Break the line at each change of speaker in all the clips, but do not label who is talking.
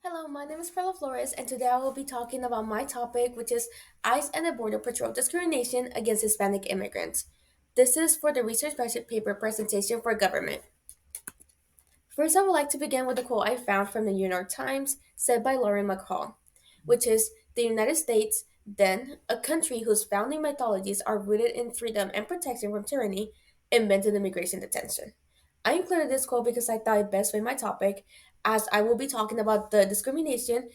Hello, my name is Perla Flores, and today I will be talking about my topic, which is ICE and the Border Patrol discrimination against Hispanic immigrants. This is for the research budget paper presentation for government. First, I would like to begin with a quote I found from the New York Times, said by Lauren McCall, which is the United States, then a country whose founding mythologies are rooted in freedom and protection from tyranny, invented immigration detention. I included this quote because I thought it best fit my topic, as I will be talking about the discrimination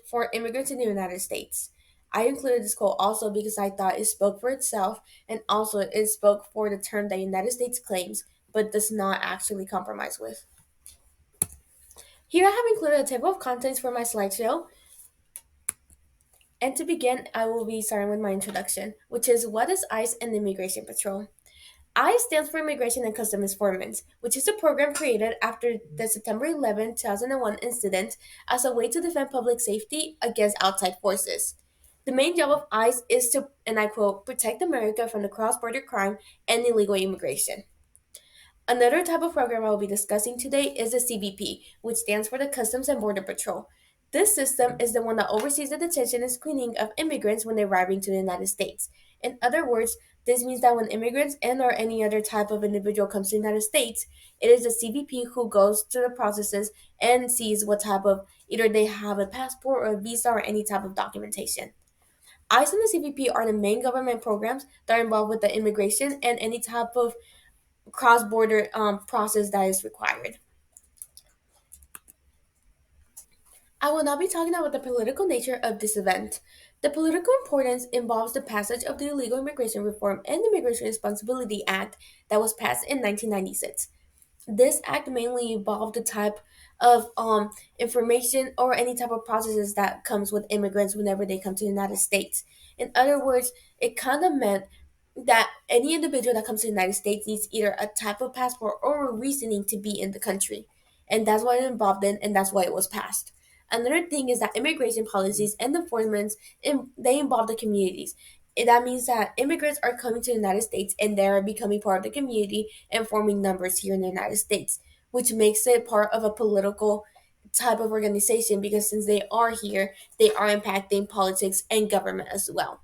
for immigrants in the United States. I included this quote also because I thought it spoke for itself and also it spoke for the term that United States claims but does not actually compromise with. Here I have included a table of contents for my slideshow. And to begin, I will be starting with my introduction, which is what is ICE and Immigration Patrol? ICE stands for Immigration and Customs Enforcement, which is a program created after the September 11, 2001 incident as a way to defend public safety against outside forces. The main job of ICE is to, and I quote, protect America from the cross border crime and illegal immigration. Another type of program I will be discussing today is the CBP, which stands for the Customs and Border Patrol. This system is the one that oversees the detention and screening of immigrants when they're arriving to the United States. In other words, this means that when immigrants and or any other type of individual comes to the United States, it is the CBP who goes through the processes and sees what type of either they have a passport or a visa or any type of documentation. ICE and the CBP are the main government programs that are involved with the immigration and any type of cross-border process that is required. I will now be talking about the political nature of this event. The political importance involves the passage of the Illegal Immigration Reform and Immigration Responsibility Act that was passed in 1996. This act mainly involved the type of information or any type of processes that comes with immigrants whenever they come to the United States. In other words, it kind of meant that any individual that comes to the United States needs either a type of passport or a reasoning to be in the country. And that's what it involved in, and that's why it was passed. Another thing is that immigration policies and enforcements, they involve the communities. That means that immigrants are coming to the United States and they are becoming part of the community and forming numbers here in the United States, which makes it part of a political type of organization because since they are here, they are impacting politics and government as well.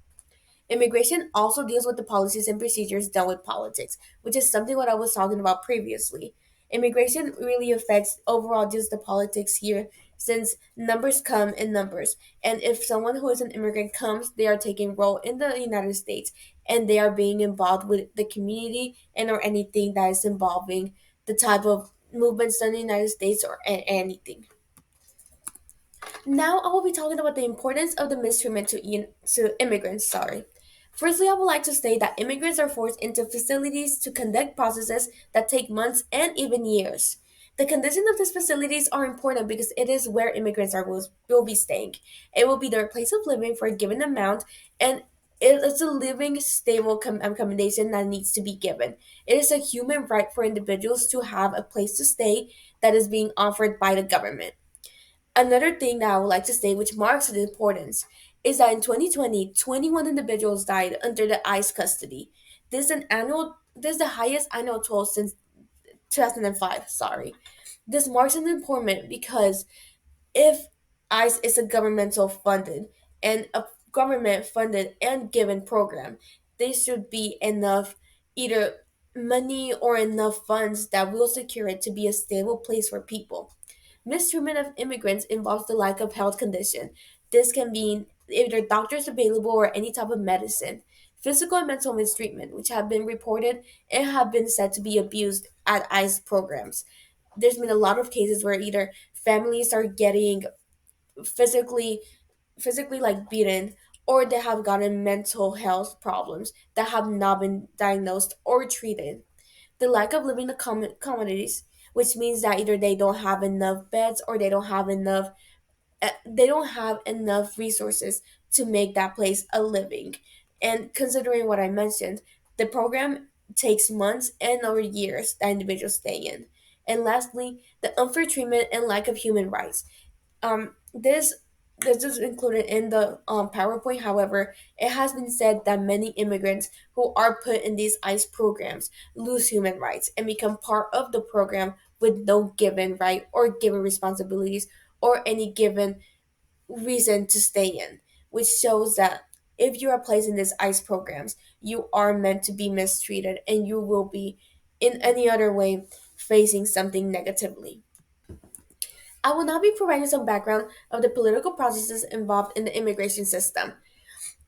Immigration also deals with the policies and procedures done with politics, which is something what I was talking about previously. Immigration really affects overall just the politics here since numbers come in numbers. And if someone who is an immigrant comes, they are taking role in the United States and they are being involved with the community and or anything that is involving the type of movements in the United States or anything. Now I will be talking about the importance of the mistreatment to immigrants. Sorry. Firstly, I would like to state that immigrants are forced into facilities to conduct processes that take months and even years. The conditions of these facilities are important because it is where immigrants will be staying. It will be their place of living for a given amount, and it is a living, stable accommodation that needs to be given. It is a human right for individuals to have a place to stay that is being offered by the government. Another thing that I would like to say, which marks the importance, is that in 2020, 21 individuals died under the ICE custody. This is the highest annual toll since 2005. Sorry. This marks an important because if ICE is a governmental funded and a government funded and given program, there should be enough either money or enough funds that will secure it to be a stable place for people. Mistreatment of immigrants involves the lack of health condition. This can be either doctors available or any type of medicine. Physical and mental mistreatment, which have been reported and have been said to be abused at ICE programs. There's been a lot of cases where either families are getting physically physically like beaten or they have gotten mental health problems that have not been diagnosed or treated. The lack of living accommodations, which means that either they don't have enough beds or they don't have enough resources to make that place a living. And considering what I mentioned, the program takes months and or years that individuals stay in. And lastly, the unfair treatment and lack of human rights. This is included in the PowerPoint. However, it has been said that many immigrants who are put in these ICE programs lose human rights and become part of the program with no given right or given responsibilities or any given reason to stay in, which shows that if you are placed in these ICE programs, you are meant to be mistreated and you will be, in any other way, facing something negatively. I will now be providing some background of the political processes involved in the immigration system.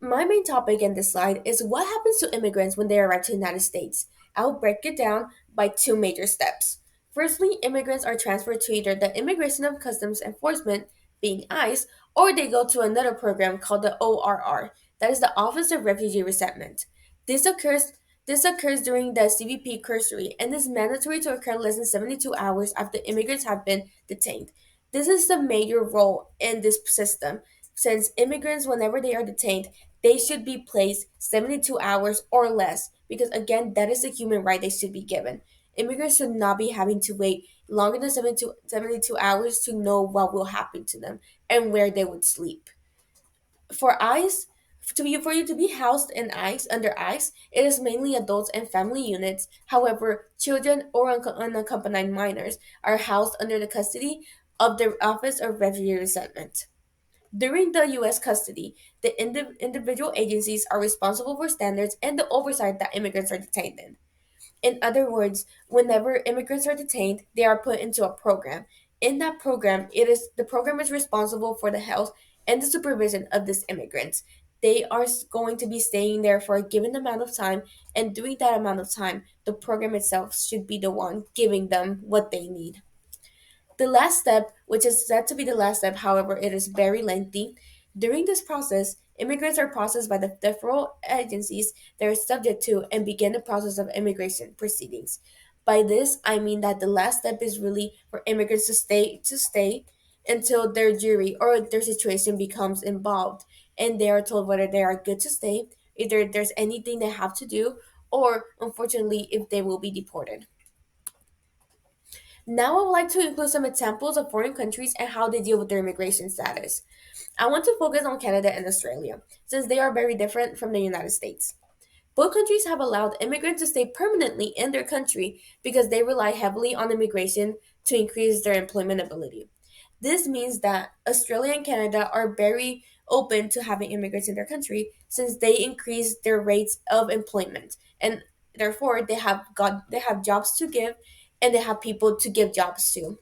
My main topic in this slide is what happens to immigrants when they arrive to the United States. I'll break it down by two major steps. Firstly, immigrants are transferred to either the Immigration and Customs Enforcement, being ICE, or they go to another program called the ORR, that is the Office of Refugee Resettlement. This occurs this occurs during the CBP cursory and is mandatory to occur less than 72 hours after immigrants have been detained. This is the major role in this system, since immigrants, whenever they are detained, they should be placed 72 hours or less because, again, that is a human right they should be given. Immigrants should not be having to wait longer than 72 hours to know what will happen to them and where they would sleep. For ICE, for you to be housed in ICE under ICE, it is mainly adults and family units. However, children or unaccompanied minors are housed under the custody of the Office of Refugee Resettlement. During the U.S. custody, the individual agencies are responsible for standards and the oversight that immigrants are detained in. In other words, whenever immigrants are detained, they are put into a program. In that program, the program is responsible for the health and the supervision of these immigrants. They are going to be staying there for a given amount of time, and during that amount of time, the program itself should be the one giving them what they need. The last step, which is said to be the last step, however, it is very lengthy. During this process, immigrants are processed by the federal agencies they are subject to and begin the process of immigration proceedings. By this, I mean that the last step is really for immigrants to stay until their jury or their situation becomes involved and they are told whether they are good to stay, either there's anything they have to do, or unfortunately if they will be deported. Now, I would like to include some examples of foreign countries and how they deal with their immigration status. I want to focus on Canada and Australia, since they are very different from the United States. Both countries have allowed immigrants to stay permanently in their country because they rely heavily on immigration to increase their employment ability. This means that Australia and Canada are very open to having immigrants in their country since they increase their rates of employment and therefore they have jobs to give and they have people to give jobs to.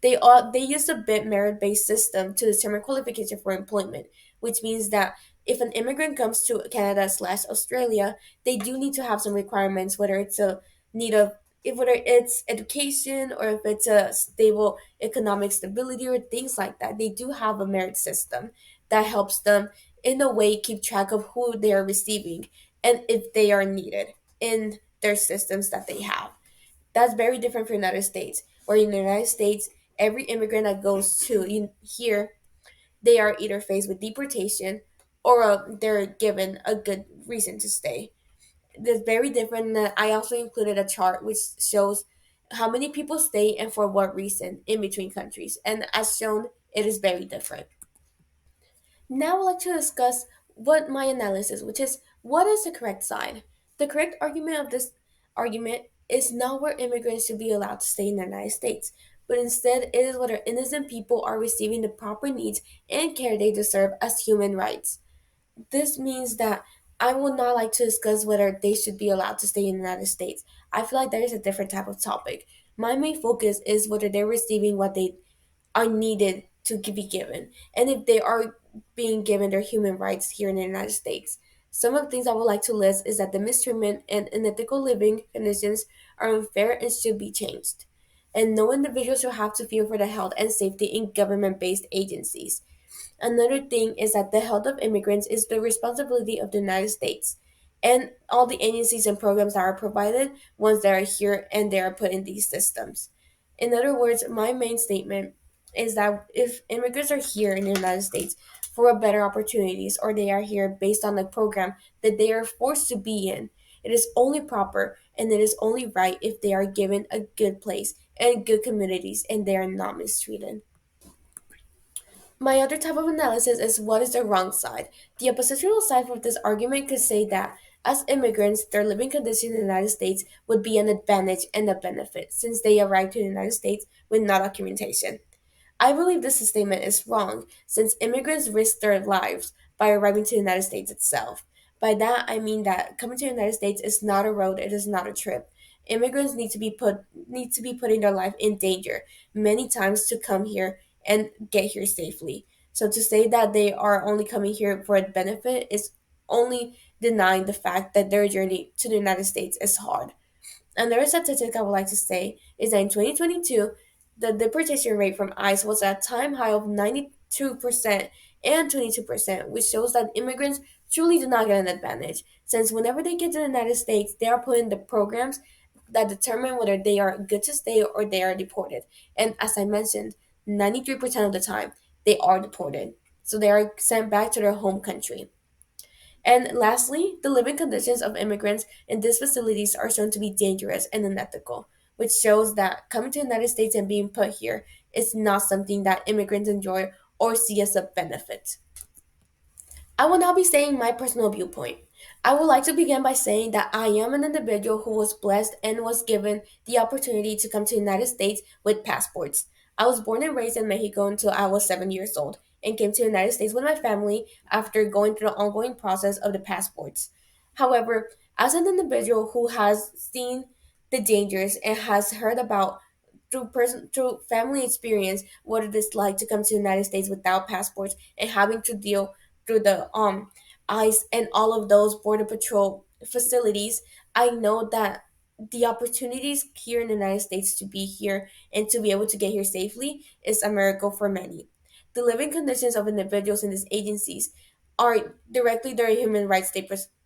They use a bit merit-based system to determine qualification for employment, which means that if an immigrant comes to Canada slash Australia, they do need to have some requirements, whether it's a need of if whether it's education or if it's a stable economic stability or things like that. They do have a merit system that helps them in a way keep track of who they are receiving and if they are needed in their systems that they have. That's very different from the United States, where in the United States, every immigrant that goes to here, they are either faced with deportation or they're given a good reason to stay. That's very different. I also included a chart which shows how many people stay and for what reason in between countries. And as shown, it is very different. Now I'd like to discuss what my analysis, which is what is the correct side. The correct argument of this argument is not where immigrants should be allowed to stay in the United States, but instead it is whether innocent people are receiving the proper needs and care they deserve as human rights. This means that I would not like to discuss whether they should be allowed to stay in the United States. I feel like that is a different type of topic. My main focus is whether they're receiving what they are needed to be given, and if they are being given their human rights here in the United States. Some of the things I would like to list is that the mistreatment and unethical living conditions are unfair and should be changed. And no individual should have to fear for the health and safety in government based agencies. Another thing is that the health of immigrants is the responsibility of the United States and all the agencies and programs that are provided once they are here and they are put in these systems. In other words, my main statement is that if immigrants are here in the United States for a better opportunities or they are here based on the program that they are forced to be in, it is only proper and it is only right if they are given a good place and good communities and they are not mistreated. My other type of analysis is what is the wrong side. The oppositional side of this argument could say that as immigrants, their living conditions in the United States would be an advantage and a benefit since they arrived to the United States with no documentation. I believe this statement is wrong since immigrants risk their lives by arriving to the United States itself. By that, I mean that coming to the United States is not a road, it is not a trip. Immigrants need to be putting their life in danger many times to come here and get here safely. So to say that they are only coming here for a benefit is only denying the fact that their journey to the United States is hard. Another statistic I would like to say is that in 2022, the deportation rate from ICE was at a time high of 92% and 22%, which shows that immigrants truly do not get an advantage, since whenever they get to the United States, they are put in the programs that determine whether they are good to stay or they are deported. And as I mentioned, 93% of the time, they are deported. So they are sent back to their home country. And lastly, the living conditions of immigrants in these facilities are shown to be dangerous and unethical, which shows that coming to the United States and being put here is not something that immigrants enjoy or see as a benefit. I will now be saying my personal viewpoint. I would like to begin by saying that I am an individual who was blessed and was given the opportunity to come to the United States with passports. I was born and raised in Mexico until I was 7 years old and came to the United States with my family after going through the ongoing process of the passports. However, as an individual who has seen the dangers and has heard about through family experience what it is like to come to the United States without passports and having to deal through the ICE and all of those border patrol facilities, I know that the opportunities here in the United States to be here and to be able to get here safely is a miracle for many. The living conditions of individuals in these agencies are directly their human rights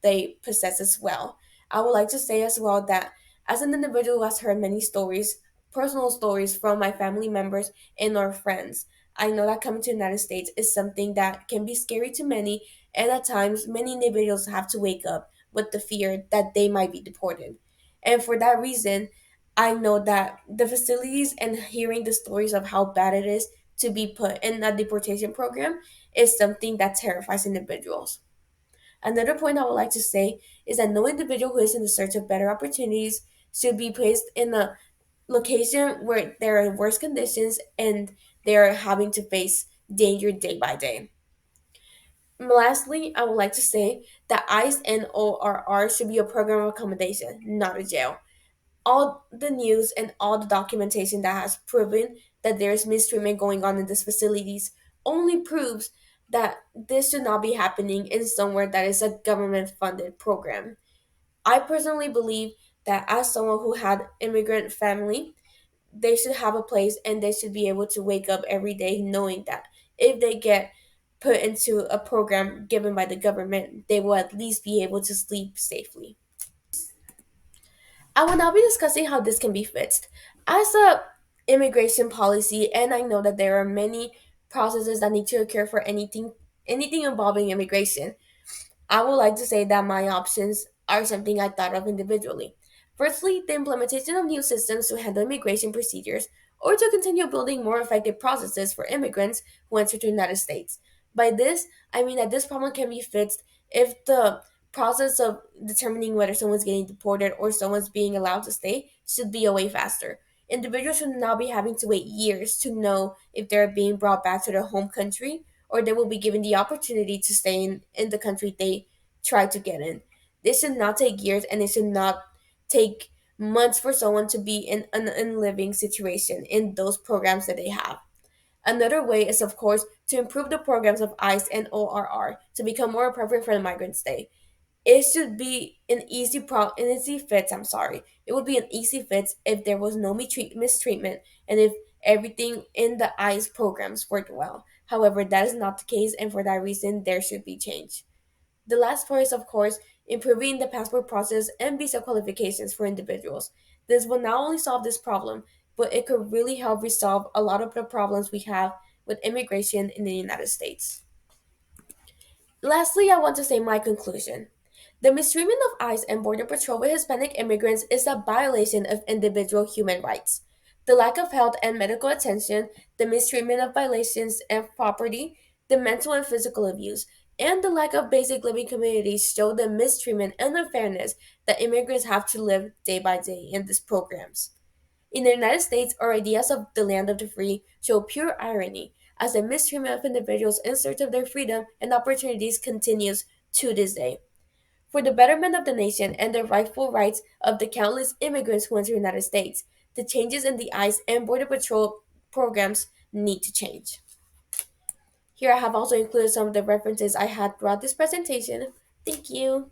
they possess as well. I would like to say as well that as an individual who has heard many stories, personal stories from my family members and our friends, I know that coming to the United States is something that can be scary to many, and at times, many individuals have to wake up with the fear that they might be deported. And for that reason, I know that the facilities and hearing the stories of how bad it is to be put in a deportation program is something that terrifies individuals. Another point I would like to say is that no individual who is in the search of better opportunities should be placed in a location where there are worse conditions and they're having to face danger day by day. Lastly, I would like to say that ICE and ORR should be a program of accommodation, not a jail. All the news and all the documentation that has proven that there's mistreatment going on in these facilities only proves that this should not be happening in somewhere that is a government funded program. I personally believe that as someone who had immigrant family, they should have a place and they should be able to wake up every day knowing that if they get put into a program given by the government, they will at least be able to sleep safely. I will now be discussing how this can be fixed. As a immigration policy, and I know that there are many processes that need to occur for anything involving immigration, I would like to say that my options are something I thought of individually. Firstly, the implementation of new systems to handle immigration procedures or to continue building more effective processes for immigrants who enter the United States. By this, I mean that this problem can be fixed if the process of determining whether someone's getting deported or someone's being allowed to stay should be a way faster. Individuals should not be having to wait years to know if they're being brought back to their home country or they will be given the opportunity to stay in the country they try to get in. This should not take years and it should not take months for someone to be in an unliving situation in those programs that they have. Another way is, of course, to improve the programs of ICE and ORR to become more appropriate for the migrant stay. It should be an easy fix. I'm sorry. It would be an easy fix if there was no mistreatment and if everything in the ICE programs worked well. However, that is not the case, and for that reason, there should be change. The last part is, of course, improving the passport process and visa qualifications for individuals. This will not only solve this problem, but it could really help resolve a lot of the problems we have with immigration in the United States. Lastly, I want to say my conclusion. The mistreatment of ICE and Border Patrol with Hispanic immigrants is a violation of individual human rights. The lack of health and medical attention, the mistreatment of violations of property, the mental and physical abuse, and the lack of basic living communities show the mistreatment and unfairness that immigrants have to live day by day in these programs. In the United States, our ideas of the land of the free show pure irony, as the mistreatment of individuals in search of their freedom and opportunities continues to this day. For the betterment of the nation and the rightful rights of the countless immigrants who enter the United States, the changes in the ICE and Border Patrol programs need to change. Here I have also included some of the references I had throughout this presentation. Thank you.